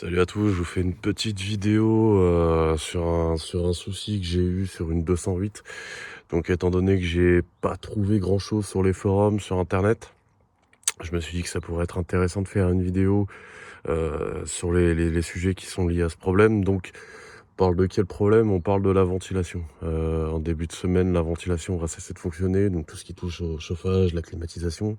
Salut à tous, je vous fais une petite vidéo sur un souci que j'ai eu sur une 208. Donc étant donné que j'ai pas trouvé grand chose sur les forums, sur internet, je me suis dit que ça pourrait être intéressant de faire une vidéo sur les sujets qui sont liés à ce problème. Donc on parle de quel problème? On parle de la ventilation. En début de semaine, la ventilation va cesser de fonctionner, donc tout ce qui touche au chauffage, la climatisation.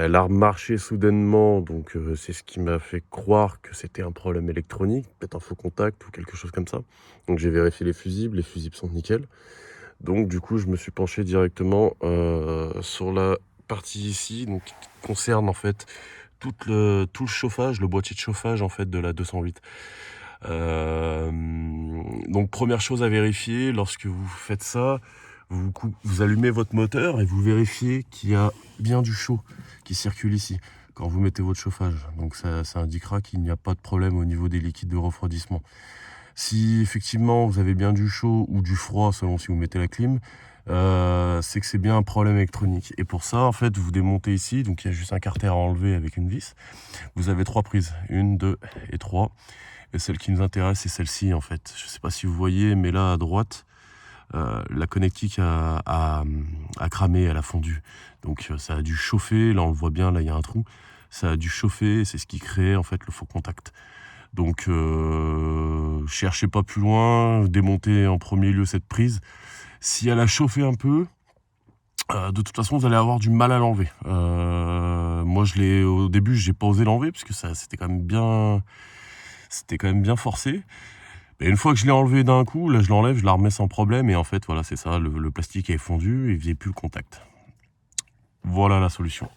Elle a remarché soudainement, donc c'est ce qui m'a fait croire que c'était un problème électronique, peut-être un faux contact ou quelque chose comme ça. Donc j'ai vérifié les fusibles sont nickel. Donc du coup je me suis penché directement sur la partie ici, donc qui concerne en fait tout le chauffage, le boîtier de chauffage en fait de la 208. Donc première chose à vérifier lorsque vous faites ça, vous allumez votre moteur et vous vérifiez qu'il y a bien du chaud qui circule ici quand vous mettez votre chauffage. Donc ça indiquera qu'il n'y a pas de problème au niveau des liquides de refroidissement. Si effectivement vous avez bien du chaud ou du froid selon si vous mettez la clim, c'est que c'est bien un problème électronique. Et pour ça, en fait, vous démontez ici, donc il y a juste un carter à enlever avec une vis. Vous avez 3 prises, 1, 2 et 3. Et celle qui nous intéresse, c'est celle-ci en fait. Je ne sais pas si vous voyez, mais là à droite, la connectique a cramé, elle a fondu. Donc ça a dû chauffer, là on le voit bien, là il y a un trou. Ça a dû chauffer, c'est ce qui crée en fait le faux contact. Donc cherchez pas plus loin, démontez en premier lieu cette prise. Si elle a chauffé un peu, de toute façon vous allez avoir du mal à l'enlever. Moi au début j'ai pas osé l'enlever parce que c'était quand même bien forcé. Et une fois que je l'ai enlevé d'un coup, là je l'enlève, je la remets sans problème et en fait voilà c'est ça, le plastique est fondu et il n'y a plus le contact. Voilà la solution.